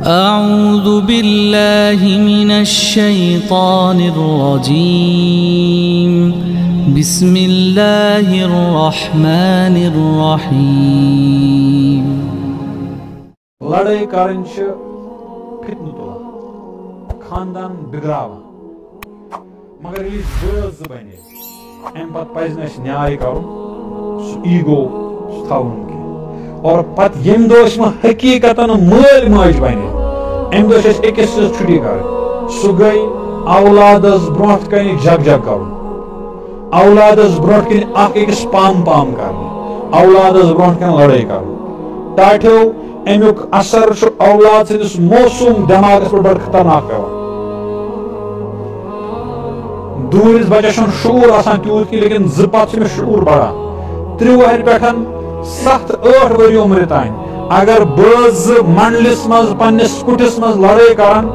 أعوذ بالله من الشيطان الرجيم بسم الله الرحمن الرحيم لڑائی کرن چھ فتنہ تلان خاندان بگراوان مگر یہ بٲژ بنے ام پتہ پزِ نہٕ اَسہِ نیاے کرُن سُہ ایگو تھاوُن کینٛہہ اور پتہٕ ییٚمہِ دۄہ أسۍ وۄنۍ حقیٖقتاً مٲلۍ ماجہِ بنے امہِ دۄہ چھِ اَسہِ أکِس سٕنٛز چھُٹی کرٕنۍ سُہ گٔے اولادس برونٛٹھ کنہِ جگ جگ کرُن اولادس برونٛٹھ کنہِ اکھ أکِس پام پام کرنہِ اولادس برونٛٹھ کنہِ لڑٲے کرُن ٹاٹھیو امیُک اثر چھُ اولاد سٕنٛدِس موسوٗم دٮ۪ماغس پٮ۪ٹھ بڑٕ خطرناک پیوان دوٗرِس بچس چھُنہٕ شعوٗر آسان تیوٗت کینٛہہ لیکن زٕ پتہٕ چھُ أمِس شعوٗر بڑان 3 وُہٕرۍ پٮ۪ٹھ 7-8 ؤری عمرِ تانۍ اگر بٲژ منڈلس منٛز پننِس کُٹھِس منٛز لڑٲے کران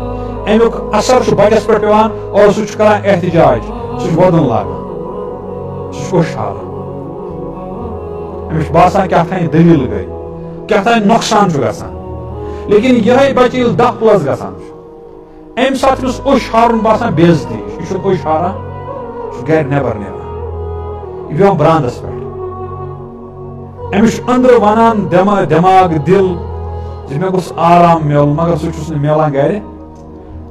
امیُک اثر چھُ بچس پٮ۪ٹھ پیوان اور سُہ چھُ کران احتجاج سُہ چھُ وودُن لاگان سُہ چھُ کوٚش ہاران أمِس چھُ باسان کیٛاہ تانۍ دٔلیٖل گٔے کیٛاہ تانۍ نۄقصان چھُ گژھان لیکن یِہے بچہِ ییٚلہِ 10+ گژھان چھُ امہِ ساتہٕ چھُ أمِس اوٚش ہارُن باسان بے عزتی یہِ چھُ اوٚش ہاران یہِ چھُ گرِ نٮ۪بر نیران یہِ بیٚہوان برانٛدس پٮ۪ٹھ أمِس چھُ أنٛدرٕ ونان دٮ۪ماغ دِل زِ مےٚ گوٚژھ آرام میلُن مگر سُہ چھُس نہٕ میلان گرِ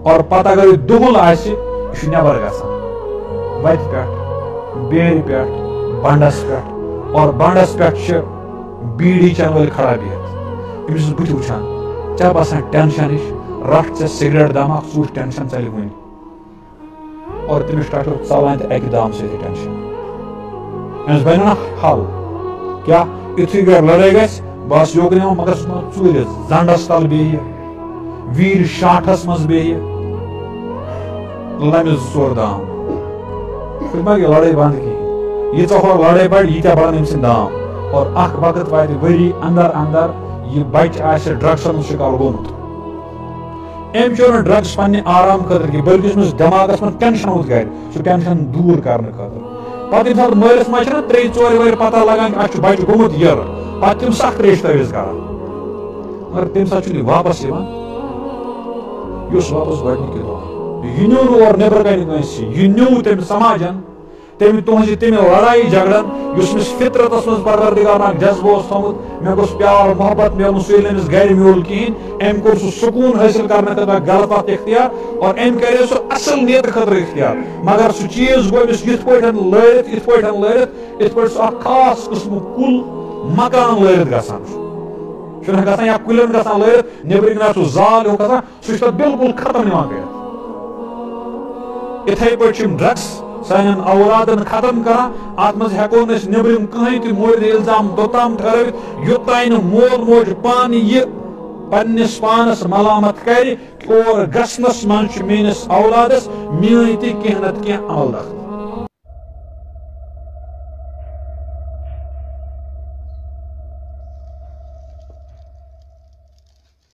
اور پتہٕ اگر یہِ دُہُل آسہِ یہِ چھُ نٮ۪بر گژھان وتہِ پٮ۪ٹھ بیرِ پٮ۪ٹھ بنڈس پٮ۪ٹھ اور بنڈس پٮ۪ٹھ چھِ بیٖڑی چٮ۪نہٕ وٲلۍ کھڑا بِہِتھ أمِس چھُس بٕتھِ وٕچھان ژےٚ باسان ٹٮ۪نشن ہِش رٹھ ژےٚ سِگریٹ دماکھ ژٕ وٕچھ ٹٮ۪نشن ژلہِ وٕنۍ اور تٔمِس ٹاٹھیو ژلان تہِ اکہِ دام سۭتی ٹٮ۪نشن أمِس بنہِ نا حل کیٛاہ یُتھُے گرِ لڑٲے گژھِ بس یوٚکُن یِوان مگر سُہ ژوٗرِتھ زنڈس تل بیٚہہِ ویٖرِ شانٹھس منٛز بیٚہہِ لمہِ 2-4 دام پھر ما گٔے لڑٲے بنٛد کِہیٖنۍ ییٖژاہ ہور لڑٲے بڑِ ییٖتیاہ بڑن أمۍ سٕنٛدۍ دام اور اکھ وقت واتہِ ؤری انٛدر انٛدر یہِ بچہِ آسہِ ڈرگسن ہُنٛد شِکار گوٚمُت أمۍ چھُ نہٕ ڈرگس پننہِ آرام خٲطرٕ کینٛہہ بٔلکہِ چھُ أمِس دٮ۪ماغس منٛز ٹٮ۪نشن اوس گرِ سُہ ٹٮ۪نشن دوٗر کرنہٕ خٲطرٕ پتہٕ ییٚمہِ ساتہٕ مٲلِس ماجہِ چھِ نا 3-4 ؤری پتہ لگان اَسہِ چھُ بچہِ گوٚمُت یِرٕ پتہٕ تِم سخ ریش تٲویٖز کران مگر تمہِ ساتہٕ چھُنہٕ یہِ واپس یِوان یُس واپس گۄڈنِکہِ دۄہ یہِ نیوٗ نہٕ اورٕ نٮ۪برٕ کنہِ کٲنٛسہِ یہِ نیوٗ تٔمۍ سماجن تُہنٛزِ تمہِ لڑایہِ جگڑن یُس أمِس فطرتس منٛز پروردگارن اکھ جذبہٕ اوس تھومُت مےٚ گوٚژھ پیار محبت میلُن سُہ ییٚلہِ أمِس گرِ میوٗل کِہیٖنۍ أمۍ کوٚر سُہ سکوٗن حٲصِل کرنہٕ خٲطرٕ اکھ غلط وتھ اختیار اور أمۍ کرے سُہ اصل نیتہٕ خٲطرٕ اختیار مگر سُہ چیٖز گوٚو أمِس یِتھ پٲٹھۍ لٲرِتھ یِتھ پٲٹھۍ سُہ اکھ خاص قٕسمُک کُل مکان لٲرِتھ گژھان چھُنہٕ گژھان یا کُلٮ۪ن گژھان لٲرِتھ نیبرٕ کِنۍ سُہ زال ہیوٗ گژھان سُہ چھُ تتھ بالکل ختم یِوان کٔرِتھ یِتھے پٲٹھۍ چھِ یِم ڈرگس سانٮ۪ن اولادن ختم کران اتھ منٛز ہیٚکو نہٕ أسۍ نیبرِم کٕہٕنۍ تہِ مورد الزام توٚتام ٹھہرٲوِتھ یوٚتانۍ نہٕ مول موج پانہٕ یہِ پننِس پانس ملامت کرِ اور گژھنس منٛز چھُ میٲنِس اولادس میٲنۍ تہِ کینٛہہ نتہٕ کینٛہہ عمل دخل